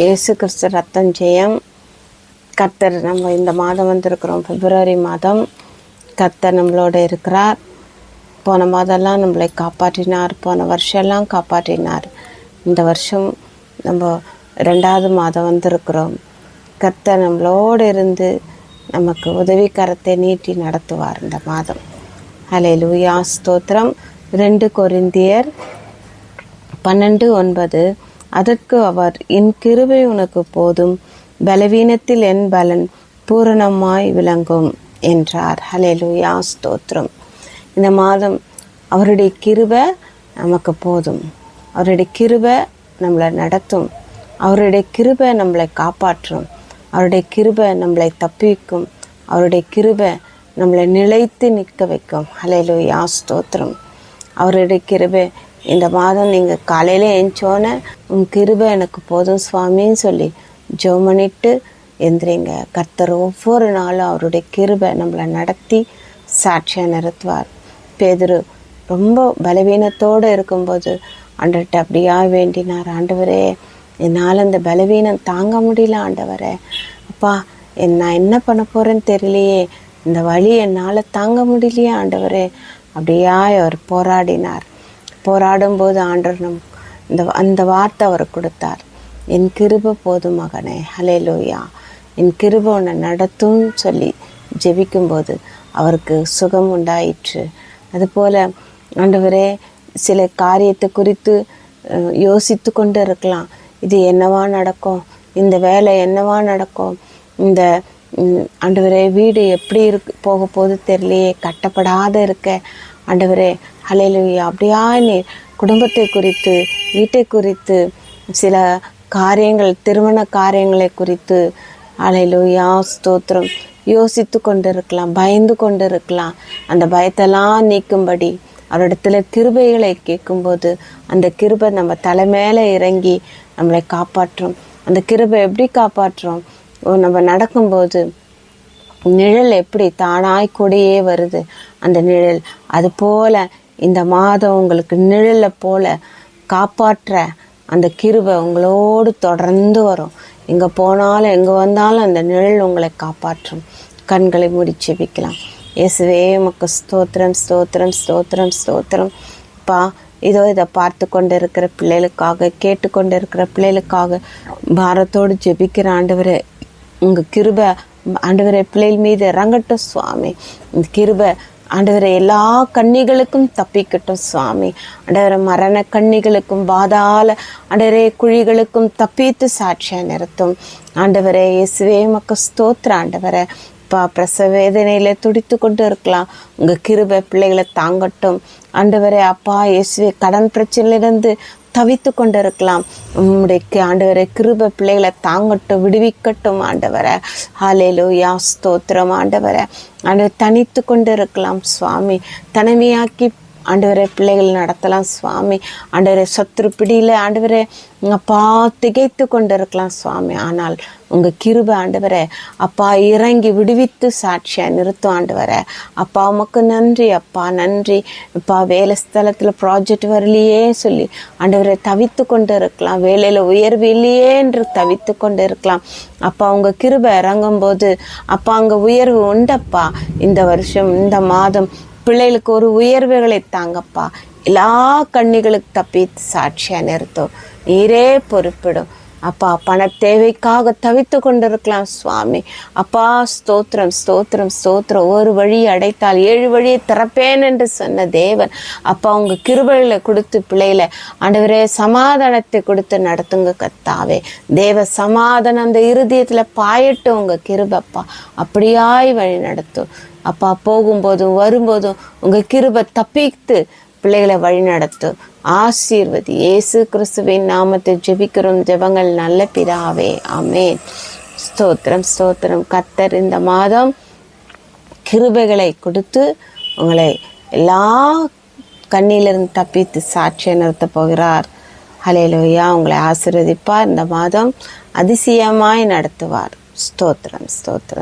இயேசு கிறிஸ்து ரத்தம் ஜெயம். கர்த்தர் நம்ம இந்த மாதம் வந்திருக்கிறோம், பிப்ரவரி மாதம். கர்த்தர் நம்மளோட இருக்கிறார். போன மாதம்லாம் நம்மளை காப்பாற்றினார், போன வருஷம்லாம் காப்பாற்றினார். இந்த வருஷம் நம்ம 2வது மாதம் வந்திருக்கிறோம். கர்த்தர் நம்மளோடு இருந்து நமக்கு உதவிக்கரத்தை நீட்டி நடத்துவார் இந்த மாதம். ஹல்லேலூயா, ஸ்தோத்திரம். 2 கொரிந்தியர் 12:9. அதற்கு அவர், என் கிருபை உனக்கு போதும், பலவீனத்தில் என் பலன் பூரணமாய் விளங்கும் என்றார். ஹல்லேலூயா, ஸ்தோத்திரம். இந்த மாதம் அவருடைய கிருபை நமக்கு போதும். அவருடைய கிருபை நம்மளை நடத்தும். அவருடைய கிருபை நம்மளை காப்பாற்றும். அவருடைய கிருபை நம்மளை தப்பிக்கும். அவருடைய கிருபை நம்மளை நிலைத்து நிற்க வைக்கும். ஹல்லேலூயா, ஸ்தோத்திரம். அவருடைய கிருபை இந்த மாதம் நீங்கள் காலையில் எழுந்தோன்னே உன் கிருபை எனக்கு போதும் சுவாமின்னு சொல்லி ஜெபம் பண்ணிட்டு எந்திரிங்க. கர்த்தர் ஒவ்வொரு நாளும் அவருடைய கிருபை நம்மளை நடத்தி சாட்சியாக நிறுத்துவார். பேதுரு ரொம்ப பலவீனத்தோடு இருக்கும்போது ஆண்டவர்கிட்ட அப்படியா வேண்டினார், ஆண்டவரே என்னால் அந்த பலவீனம் தாங்க முடியல ஆண்டவரே, அப்பா நான் என்ன பண்ண போகிறேன்னு தெரியலையே, இந்த வலி என்னால் தாங்க முடியலையே ஆண்டவரே, அப்படியா அவர் போராடினார். போராடும்போது ஆண்டவர் அந்த வார்த்தை அவர் கொடுத்தார், என் கிருபை போதும் மகனே. ஹல்லேலூயா, என் கிருபை உன்னை நடத்தும்னு சொல்லி ஜெபிக்கும்போது அவருக்கு சுகம் உண்டாயிற்று. அதுபோல் ஆண்டவரே சில காரியத்தை குறித்து யோசித்து கொண்டு இருக்கலாம். இது என்னவா நடக்கும், இந்த வேலை என்னவா நடக்கும், இந்த ஆண்டவரே வீடு எப்படி போக போது தெரியலையே, கட்டப்படாத இருக்க ஆண்டவரே. ஹல்லேலூயா, அப்படியா நீ குடும்பத்தை குறித்து, வீட்டை குறித்து, சில காரியங்கள், திருமண காரியங்களை குறித்து ஹல்லேலூயா, ஸ்தோத்திரம் யோசித்து கொண்டு இருக்கலாம், பயந்து கொண்டு இருக்கலாம். அந்த பயத்தெல்லாம் நீக்கும்படி அவரிடத்துல கிருபைகளை கேட்கும்போது அந்த கிருபை நம்ம தலை மேலே இறங்கி நம்மளை காப்பாற்றும். அந்த கிருபை எப்படி காப்பாற்றும்? நம்ம நடக்கும்போது நிழல் எப்படி தானாய் கூடயே வருது, அந்த நிழல் அது போல் இந்த மாதம் உங்களுக்கு நிழலை போல காப்பாற்ற அந்த கிருபை உங்களோடு தொடர்ந்து வரும். எங்கே போனாலும் எங்கே வந்தாலும் அந்த நிழல் உங்களை காப்பாற்றும். கண்களை மூடி ஜெபிக்கலாம். இயேசுவே உமக்கு ஸ்தோத்திரம், ஸ்தோத்திரம், ஸ்தோத்திரம், ஸ்தோத்திரம். பா இதோ இதை பார்த்து கொண்டு இருக்கிற பிள்ளைகளுக்காக, கேட்டுக்கொண்டு இருக்கிற பிள்ளைகளுக்காக பாரத்தோடு ஜெபிக்கிற ஆண்டவரே, உங்கள் கிருபை ஆண்டவரே பிள்ளைகள் மீது இறங்கட்டும் சுவாமி. இந்த கிருபை ஆண்டவரை எல்லா கண்ணிகளுக்கும் தப்பிக்கட்டும் சுவாமி. ஆண்டவரை மரண கண்ணிகளுக்கும் பாதாள ஆண்டவரே குழிகளுக்கும் தப்பித்து சாட்சியாக நிறுத்தும் ஆண்டவரே. இயேசுவே உமக்கு ஸ்தோத்திரம் ஆண்டவரே. பிரசவ வேதனையில் துடித்து கொண்டு இருக்கலாம், உங்கள் கிருபை பிள்ளைகளை தாங்கட்டும் ஆண்டவரே. அப்பா இயேசுவே கடன் பிரச்சனையிலிருந்து தவித்து கொண்டு இருக்கலாம், உம்முடைய ஆண்டவரை கிருபை பிள்ளைகளை தாங்கட்டும், விடுவிக்கட்டும் ஆண்டவரை. ஹல்லேலூயா, ஸ்தோத்திரம் ஆண்டவரை. ஆண்டவர் தனித்து கொண்டு இருக்கலாம் சுவாமி, தனிமையாக்கி ஆண்டவரை பிள்ளைகள் நடத்தலாம் சுவாமி. ஆண்டவரை சத்துரு பிடியில் ஆண்டவரை அப்பா திகைத்து கொண்டு இருக்கலாம் சுவாமி. ஆனால் உங்கள் கிருபை ஆண்டவரை அப்பா இறங்கி விடுவித்து சாட்சியாக நிறுத்தும் ஆண்டவரை. அப்பா உமக்கு நன்றி அப்பா, நன்றி அப்பா. வேலை ஸ்தலத்தில் ப்ராஜெக்ட் வரலையே சொல்லி ஆண்டவரை தவித்து கொண்டு இருக்கலாம், வேலையில் உயர்வு இல்லையே என்று தவித்து கொண்டு இருக்கலாம். அப்பா உங்கள் கிருபை இறங்கும்போது அப்பா அங்கே உயர்வு உண்டப்பா. இந்த வருஷம் இந்த மாதம் பிள்ளைகளுக்கு ஒரு உயர்வுகளை தாங்கப்பா. எல்லா கண்ணிகளுக்கு தப்பி சாட்சியாக நிறுத்தும், நீரே பொறுப்பிடும் அப்பா. பண தேவைக்காக தவித்து கொண்டிருக்கலாம் சுவாமி. அப்பா ஸ்தோத்திரம், ஸ்தோத்திரம், ஸ்தோத்திரம். ஒரு வழி அடைத்தால் 7 வழியை திறப்பேன் என்று சொன்ன தேவன் அப்பா உங்கள் கிருபைகளை கொடுத்து பிள்ளைகளை ஆண்டவரே சமாதானத்தை கொடுத்து நடத்துங்க கர்த்தாவே. தேவ சமாதானம் அந்த இருதயத்தில் பாயட்டும் உங்கள் கிருபப்பா. அப்படியாய் வழி நடத்தும் அப்பா. போகும்போதும் வரும்போதும் உங்கள் கிருபை தப்பித்து பிள்ளைகளை வழி நடத்தும். ஆசீர்வதி. இயேசு கிறிஸ்துவின் நாமத்தை ஜெபிக்கிறோம் ஜெபங்கள் நல்ல பிதாவே, ஆமென். ஸ்தோத்திரம், ஸ்தோத்திரம். கர்த்தர் இந்த மாதம் கிருபைகளை கொடுத்து உங்களை எல்லா கண்ணிலிருந்து தப்பித்து சாட்சியை நிறுத்த போகிறார். ஹல்லேலூயா, உங்களை ஆசீர்வதிப்பார். இந்த மாதம் அதிசயமாய் நடத்துவார். ஸ்தோத்திரம், ஸ்தோத்திரம்.